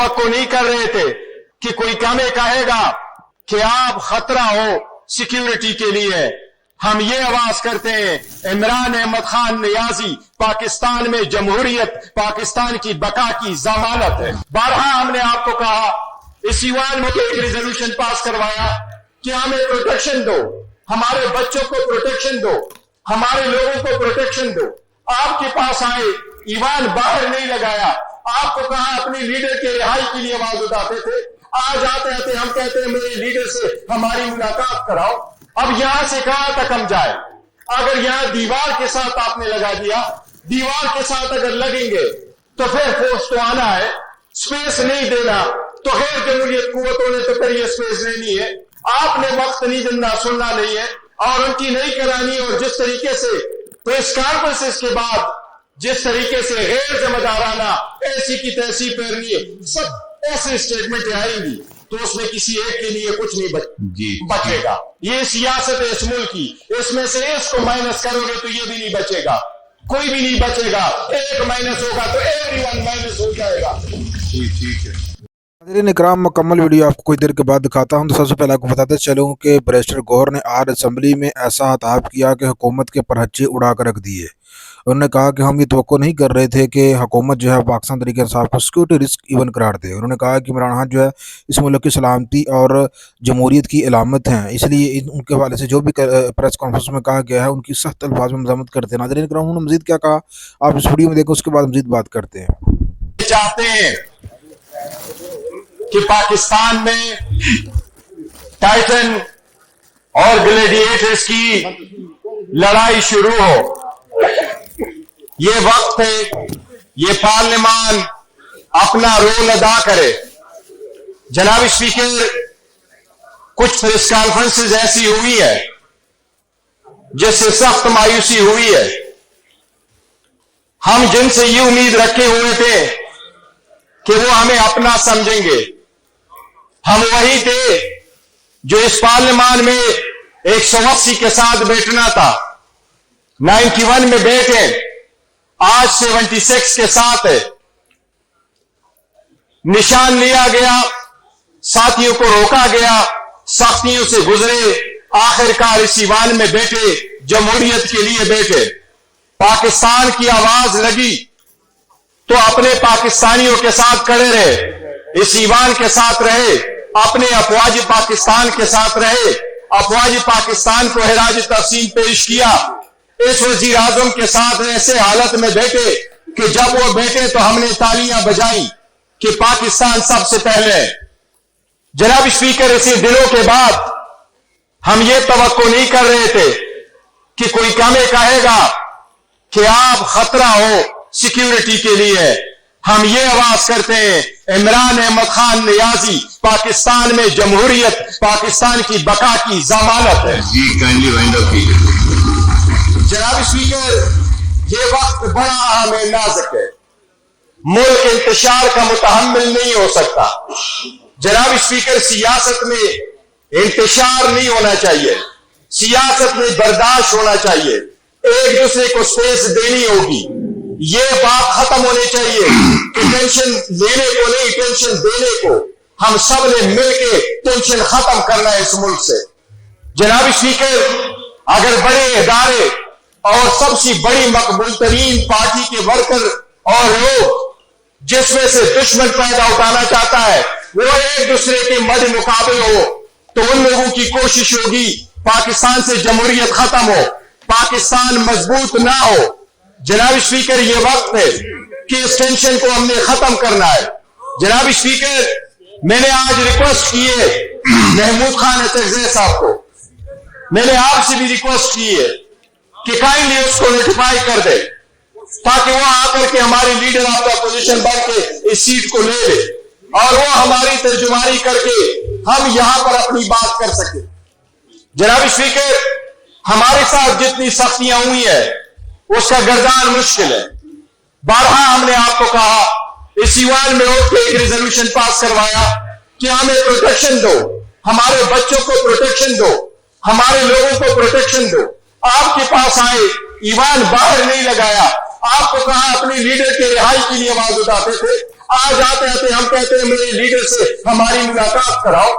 तवक्को नहीं कर रहे थे कि कोई हमें कहेगा कि आप खतरा हो सिक्योरिटी के लिए। हम ये आवाज करते हैं, इमरान अहमद खान नियाजी पाकिस्तान में जमहूरियत, पाकिस्तान की बका की जमानत है। बारहा हमने आपको कहा, इस ईवान में एक रेजोल्यूशन पास करवाया कि हमें प्रोटेक्शन दो, हमारे बच्चों को प्रोटेक्शन दो, हमारे लोगों को प्रोटेक्शन दो। आपके पास आए, ईवान बाहर नहीं लगाया, आपको कहा अपने लीडर के रिहाई के लिए आवाज उठाते थे। आज आते आते हम कहते हैं मेरे लीडर से हमारी मुलाकात कराओ। अब यहां से कहां तक हम जाए? अगर यहां दीवार के साथ आपने लगा दिया, दीवार के साथ अगर लगेंगे तो फिर फोर्स तो आना है, स्पेस नहीं देना तो गैर जमहूरियत कुव्वतों ने तो फिर ये स्पेस लेनी है। आपने वक्त नहीं देना, सुनना नहीं है और उनकी नहीं करानी। और जिस तरीके से प्रेस कॉन्फ्रेंस के बाद जिस तरीके से गैर जिम्मेदाराना ऐसी की तैसी पैरनी है, सब ऐसे स्टेटमेंट आएंगी तो उसमें किसी एक के लिए कुछ नहीं बचेगा। ये सियासत है इस मुल्क की, इसमें से इसको माइनस करोगे तो ये भी नहीं बचेगा, कोई भी नहीं बचेगा। एक माइनस होगा तो एवरीवन माइनस हो जाएगा। ठीक है नाज़रीन इकराम, मुकम्मल वीडियो आपको कुछ देर के बाद दिखाता हूं। तो सबसे पहले आपको बताते चलूं कि बैरिस्टर गौहर ने आज असम्बली में ऐसा हताब किया कि हुकूमत के परहच्चे उड़ा कर रख दिए। उन्होंने कहा कि हम ये तवक्को नहीं कर रहे थे कि हुकूमत जो है पाकिस्तान तरीके इंसाफ को सिक्योरिटी रिस्क इवन करार दे। उन्होंने कहा कि इमरान खान जो है इस मुल्क की सलामती और जमहूरियत की अलामत हैं, इसलिए उनके हवाले से जो भी प्रेस कॉन्फ्रेंस में कहा गया है उनकी सख्त अल्फाज में मज़म्मत करते हैं। नाज़रीन इकराम, उन्होंने मज़ीद क्या कहा आप इस वीडियो में देखो, उसके बाद मज़ीद बात करते हैं। चाहते हैं कि पाकिस्तान में टाइटन और ग्लैडिएटर्स की लड़ाई शुरू हो। ये वक्त है, ये पार्लियामान अपना रोल अदा करे। जनाब स्पीकर, कुछ प्रेस कॉन्फ्रेंसेस ऐसी हुई है जिससे सख्त मायूसी हुई है। हम जिनसे ये उम्मीद रखे हुए थे कि वो हमें अपना समझेंगे, हम वही थे जो इस पार्लियामान में 180 के साथ बैठना था, 91 में बैठे, आज 76 के साथ है। निशान लिया गया, साथियों को रोका गया, सख्तियों से गुजरे, आखिरकार इस ईवान में बैठे, जमहूरियत के लिए बैठे। पाकिस्तान की आवाज लगी तो अपने पाकिस्तानियों के साथ खड़े रहे, इस ईवान के साथ रहे, अपने अफवाज पाकिस्तान के साथ रहे, अफवाज पाकिस्तान को खिराज तहसीन पेश किया। इस वजीर आजम के साथ ऐसे हालत में बैठे कि जब वो बैठे तो हमने तालियां बजाई कि पाकिस्तान सबसे पहले है। जनाब स्पीकर, इसी दिनों के बाद हम ये तवक्को नहीं कर रहे थे कि कोई हमें कहेगा कि आप खतरा हो सिक्योरिटी के लिए। हम ये आवाज करते हैं, इमरान अहमद खान नियाजी पाकिस्तान में जमहूरियत, पाकिस्तान की बका की जमानत है। जी काइंडली वाइंड अप कीजिए। जनाब स्पीकर, ये वक्त बड़ा अहम है, नाजुक है, मुल्क इंतशार का मुतहम्मिल नहीं हो सकता। जनाब स्पीकर, सियासत में इंतशार नहीं होना चाहिए, सियासत में बर्दाश्त होना चाहिए, एक दूसरे को स्पेस देनी होगी। ये बात खत्म होनी चाहिए कि टेंशन लेने को नहीं, टेंशन देने को। हम सब ने मिलकर टेंशन खत्म करना है इस मुल्क से। जनाब स्पीकर, अगर बड़े इदारे और सबसे बड़ी मकबूल तरीन पार्टी के वर्कर और लोग जिसमें से दुश्मन पैदा उठाना चाहता है वो एक दूसरे के मद मुकाबले हो, तो उन लोगों की कोशिश होगी पाकिस्तान से जमहूरियत खत्म हो, पाकिस्तान मजबूत ना हो। जनाब स्पीकर, ये वक्त है कि इस टेंशन को हमने खत्म करना है। जनाब स्पीकर, मैंने आज रिक्वेस्ट की है महमूद खान असरज़ई साहब को, मैंने आपसे भी रिक्वेस्ट की है कि काइंडली उसको नोटिफाई कर दे ताकि वो आकर के हमारे लीडर ऑफ द अपोजिशन बन के इस सीट को ले ले और वो हमारी तर्जुमानी करके हम यहां पर अपनी बात कर सके। जनाब स्पीकर, हमारे साथ जितनी सख्तियां हुई है उसका गर्दान मुश्किल है। बारहा हमने आपको कहा, इस ईवान में उठ के एक रेजोल्यूशन पास करवाया कि हमें प्रोटेक्शन दो, हमारे बच्चों को प्रोटेक्शन दो, हमारे लोगों को प्रोटेक्शन दो। आपके पास आए, ईवान बाहर नहीं लगाया, आपको कहा अपने लीडर के रिहाई के लिए आवाज उठाते थे। آج آتے آتے ہم کہتے ہیں میرے لیڈر سے ہماری ملاقات کراؤ.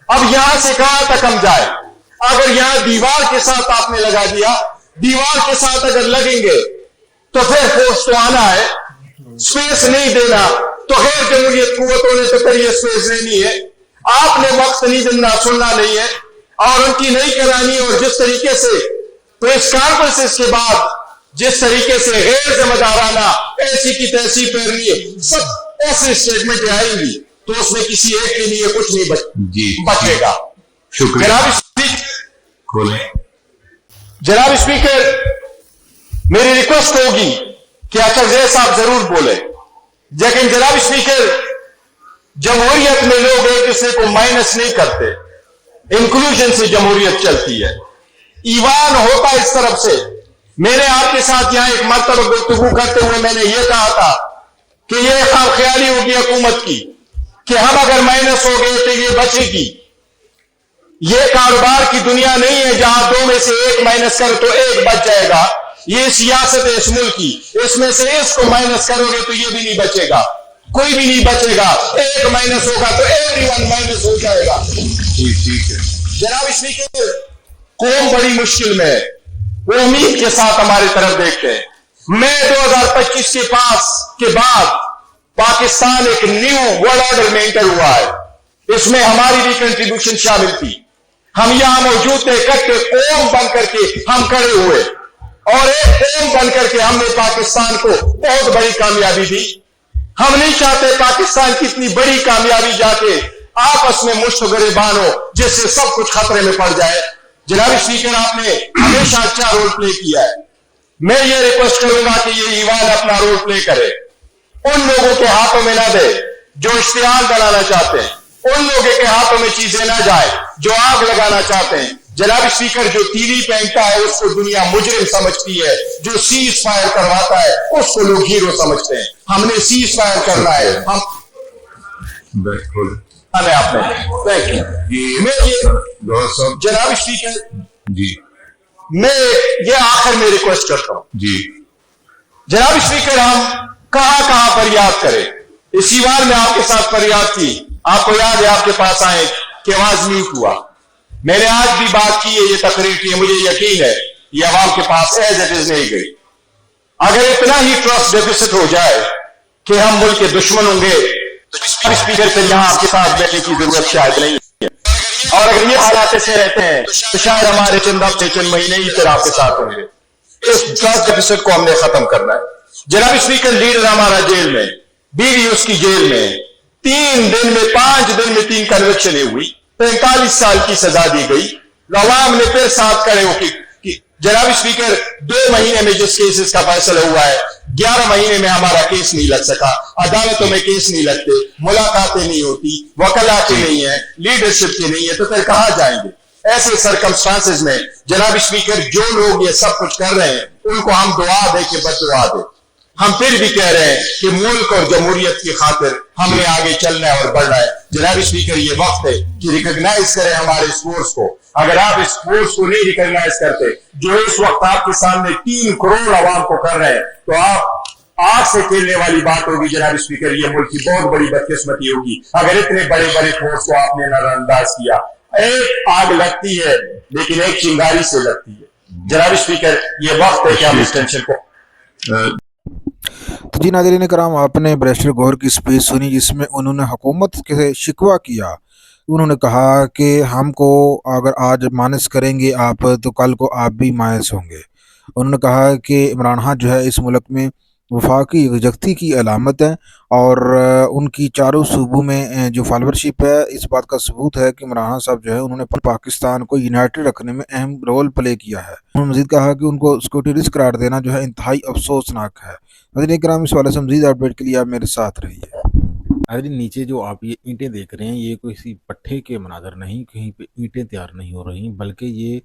اب یہاں سے کہاں تک ہم جائے؟ اگر یہاں دیوار کے ساتھ آپ نے لگا دیا، دیوار کے ساتھ اگر لگیں گے تو پھر فورس تو آنا ہے، سپیس نہیں دینا تو غیر جمہوریت قوتوں نے تو پھر یہ سپیس دینی ہے. آپ نے وقت نہیں دینا، سننا نہیں ہے اور ان کی نہیں کرانی. اور جس طریقے سے پریس کانفرنس کے بعد جس طریقے سے غیر ذمہ دارانہ ایسی کی تیسی پھیرنی ہے، سب ایسے اسٹیٹمنٹ آئیں گی تو اس میں کسی ایک کے لیے کچھ نہیں بچے گا. شکریہ. جناب اسپیکر، میری ریکویسٹ ہوگی کہ اکرزئی صاحب ضرور بولے، لیکن جناب اسپیکر جمہوریت میں لوگ ایک دوسرے کو مائنس نہیں کرتے، انکلوژن سے جمہوریت چلتی ہے. ایوان ہوتا اس طرف سے. میں نے آپ کے ساتھ یہاں ایک مرتبہ گفتگو کرتے ہوئے میں نے یہ کہا تھا کہ یہ خام خیالی ہوگی حکومت کی کہ ہم اگر مائنس ہو گئے تو یہ بچے گی. یہ کاروبار کی دنیا نہیں ہے جہاں دو میں سے ایک مائنس کرو تو ایک بچ جائے گا. یہ سیاست ہے اس ملک کی، اس میں سے اس کو مائنس کرو گے تو یہ بھی نہیں بچے گا، کوئی بھی نہیں بچے گا. ایک مائنس ہوگا تو ایوری ون مائنس ہو جائے گا. ٹھیک ہے. جناب اسپیکر، قوم بڑی مشکل میں ہے، وہ امید کے ساتھ ہماری طرف دیکھتے ہیں. میں 2025 کے بعد پاکستان ایک نیو ورلڈ آرڈر میں انٹر ہوا ہے. اس میں ہماری بھی کنٹریبیوشن شامل تھی. ہم یہاں موجود تھے، اکٹھے قوم بن کر کے ہم کھڑے ہوئے اور ایک قوم بن کر کے ہم نے پاکستان کو بہت بڑی کامیابی دی. ہم نہیں چاہتے پاکستان کی اتنی بڑی کامیابی جا کے آپس میں مشت گریبان ہو جس سے سب کچھ خطرے میں پڑ جائے. جناب اسپیکر، آپ نے ہمیشہ اچھا رول پلے کیا ہے. میں یہ ریکویسٹ کروں گا کہ یہ ایوان اپنا رول پلے کرے، ان لوگوں کے ہاتھوں میں نہ دے جو اشتعال بنانا چاہتے ہیں، ان لوگوں کے ہاتھوں میں چیزیں نہ جائے جو آگ لگانا چاہتے ہیں. جناب اسپیکر، جو ٹی وی پہنتا ہے اس کو دنیا مجرم سمجھتی ہے، جو سیز فائر کرواتا ہے اس کو لوگ ہیرو سمجھتے ہیں. ہم نے سیز فائر کرنا ہے. بالکل. ہمیں آپ نے میں یہ جناب اسپیکر جی میں یہ آخر میں ریکویسٹ کرتا ہوں. جی جناب اسپیکر، ہم کہاں کہاں فریاد کریں؟ اس ایوان میں آپ کے ساتھ فریاد کی، آپ کو یاد ہے آپ کے پاس آئے کہ آواز میوٹ ہوا. میں نے آج بھی بات کی ہے، یہ تقریر کی ہے، مجھے یقین ہے یہ عوام کے پاس ایز اٹ از نہیں گئی. اگر اتنا ہی ٹرسٹ ڈیفیسٹ ہو جائے کہ ہم ملک کے دشمن ہوں گے تو اسپیکر سے یہاں آپ کے ساتھ بیٹھنے کی ضرورت شاید نہیں ہے. اور اگر یہ حالات سے رہتے ہیں تو شاید ہمارے چند ہفتے چند مہینے ہی پھر آپ کے ساتھ ہوں گے. اس ٹرسٹ ڈیفیسٹ کو ہم نے ختم کرنا ہے. جناب اسپیکر، لیڈر ہمارا جیل میں، بیوی اس کی جیل میں، 5 دن میں 3 کنوکشنیں ہوئی، 45 سال کی سزا دی گئی. عوام نے پھر ساتھ کھڑے ہو کہ جناب اسپیکر 2 مہینے میں جس کیسز کا فیصلہ ہوا ہے 11 مہینے میں ہمارا کیس نہیں لگ سکا. عدالتوں میں کیس نہیں لگتے، ملاقاتیں نہیں ہوتی، وکلاتے نہیں ہیں، لیڈرشپ کے نہیں ہے، تو پھر کہاں جائیں گے؟ ایسے سرکمسٹانسز میں جناب اسپیکر جو لوگ یہ سب کچھ کر رہے ہیں ان کو ہم دعا دے کے بد دعا دیں. ہم پھر بھی کہہ رہے ہیں کہ ملک اور جمہوریت کی خاطر ہم نے آگے چلنا ہے اور بڑھنا ہے. جناب اسپیکر، یہ وقت ہے کہ ریکگنائز کریں ہمارے اس فورس کو. اگر آپ اس فورس کو نہیں ریکگنائز کرتے جو اس وقت آپ کے سامنے 3 کروڑ عوام کو کر رہے ہیں تو آپ آگ سے کھیلنے والی بات ہوگی. جناب اسپیکر، یہ ملک کی بہت بڑی بدقسمتی ہوگی اگر اتنے بڑے بڑے فورس کو آپ نے نظر انداز کیا. ایک آگ لگتی ہے لیکن ایک چنگاری سے لگتی ہے. جناب اسپیکر، یہ وقت ہے کہ ہم اس ٹینشن کو تو جی ناظرین کرام، آپ نے بیرسٹر گوہر کی اسپیچ سنی جس میں انہوں نے حکومت سے شکوہ کیا. انہوں نے کہا کہ ہم کو اگر آج مائنس کریں گے آپ تو کل کو آپ بھی مائنس ہوں گے. انہوں نے کہا کہ عمران خان جو ہے اس ملک میں وفاقی یکجہتی کی علامت ہے اور ان کی چاروں صوبوں میں جو فالوورشپ ہے اس بات کا ثبوت ہے کہ عمران خان صاحب جو ہے انہوں نے پاکستان کو یونائٹڈ رکھنے میں اہم رول پلے کیا ہے. انہوں نے مزید کہا کہ ان کو سیکورٹی رسک قرار دینا جو ہے انتہائی افسوسناک ہے. ناظرین کرام، اس والے سے مزید اپڈیٹ کے لیے آپ میرے ساتھ رہیے. ناظرین، نیچے جو آپ یہ اینٹیں دیکھ رہے ہیں یہ کسی پٹھے کے مناظر نہیں، کہیں پہ اینٹیں تیار نہیں ہو رہی، بلکہ یہ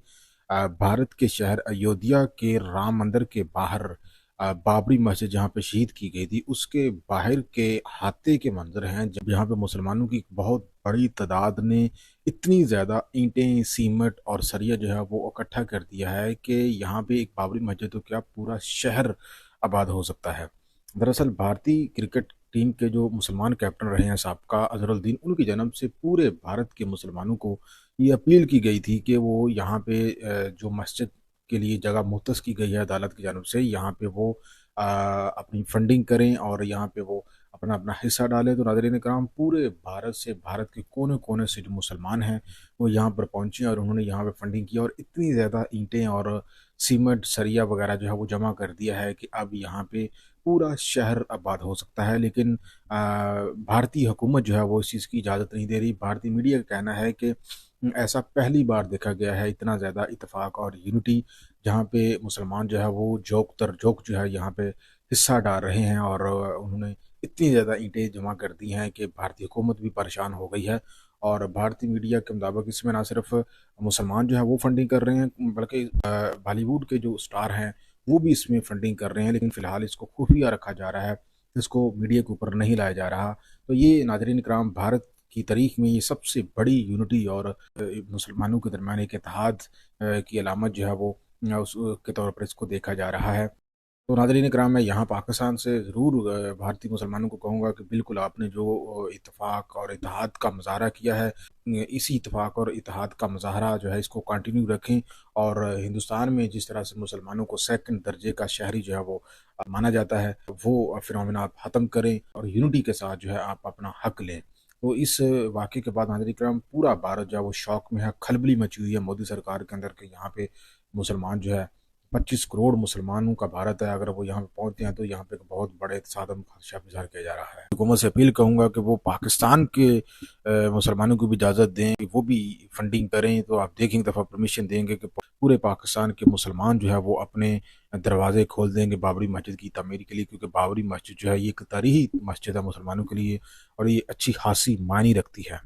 بھارت کے شہر ایودھیا کے رام مندر کے باہر بابری مسجد جہاں پہ شہید کی گئی تھی اس کے باہر کے احاطے کے منظر ہیں جہاں پہ مسلمانوں کی بہت بڑی تعداد نے اتنی زیادہ اینٹیں، سیمٹ اور سریا جو ہے وہ اکٹھا کر دیا ہے کہ یہاں پہ ایک بابری مسجد تو کیا پورا شہر آباد ہو سکتا ہے. دراصل بھارتی کرکٹ टीम के जो मुसलमान कैप्टन रहे हैं साबका अजहरुद्दीन, उनकी जन्म से पूरे भारत के मुसलमानों को ये अपील की गई थी कि वो यहाँ पे जो मस्जिद के लिए जगह मुख्तस की गई है अदालत की जानब से, यहाँ पे वो अपनी फंडिंग करें और यहाँ पे वो अपना अपना हिस्सा डालें। तो नाज़रीन कराम, पूरे भारत से, भारत के कोने कोने से जो मुसलमान हैं वो यहाँ पर पहुँचे और उन्होंने यहाँ पे फंडिंग की और इतनी ज़्यादा ईंटें और सीमेंट सरिया वगैरह जो है वो जमा कर दिया है कि अब यहाँ पे पूरा शहर आबाद हो सकता है। लेकिन भारतीय हुकूमत जो है वो इस चीज़ की इजाज़त नहीं दे रही। भारतीय मीडिया का कहना है कि ऐसा पहली बार देखा गया है, इतना ज़्यादा इत्तेफाक और यूनिटी, जहाँ पे मुसलमान जो है वो जोक तर जोक जो है यहाँ पे हिस्सा डाल रहे हैं और उन्होंने इतनी ज़्यादा ईंटें जमा कर दी हैं कि भारतीय हुकूमत भी परेशान हो गई है। और भारतीय मीडिया के मुताबिक इसमें ना सिर्फ मुसलमान जो है वो फंडिंग कर रहे हैं, बल्कि बॉलीवुड के जो स्टार हैं वो भी इसमें फंडिंग कर रहे हैं, लेकिन फ़िलहाल इसको खुफिया रखा जा रहा है, इसको मीडिया के ऊपर नहीं लाया जा रहा। तो ये नाज़रीन इकराम, भारत की तारीख में ये सबसे बड़ी यूनिटी और मुसलमानों के दरमियान एक इत्तेहाद की अलामत जो है वो उस के तौर पर इसको देखा जा रहा है। तो नाज़रीन इकराम, मैं यहाँ पाकिस्तान से ज़रूर भारतीय मुसलमानों को कहूँगा कि बिल्कुल आपने जो इत्तेफाक और इत्तेहाद का मुज़ाहरा किया है, इसी इत्तेफाक और इत्तेहाद का मुज़ाहरा जो है इसको कंटिन्यू रखें और हिंदुस्तान में जिस तरह से मुसलमानों को सेकंड दर्जे का शहरी जो है वो माना जाता है, वो फिनोमेना आप ख़त्म करें और यूनिटी के साथ जो है आप अपना हक लें। तो इस वाक़े के बाद नाज़रीन इकराम, पूरा भारत जो है वो शौक में है, खलबली मची हुई है मोदी सरकार के अंदर कि यहाँ पे मुसलमान जो है 25 करोड़ मुसलमानों का भारत है, अगर वो यहाँ पे पहुँचते हैं तो यहाँ पे एक बहुत बड़े सादम खदशा भी ज़ाहिर किया जा रहा है। हुकूमत से अपील करूँगा कि वो पाकिस्तान के मुसलमानों को भी इजाज़त दें कि वो भी फंडिंग करें, तो आप देखेंगे दफ़ा परमिशन देंगे कि पूरे पाकिस्तान के मुसलमान जो है वो अपने दरवाजे खोल देंगे बाबरी मस्जिद की तमीर के लिए, क्योंकि बाबरी मस्जिद जो है ये एक तारीख़ी मस्जिद है मुसलमानों के लिए और ये अच्छी खासी मायने रखती है।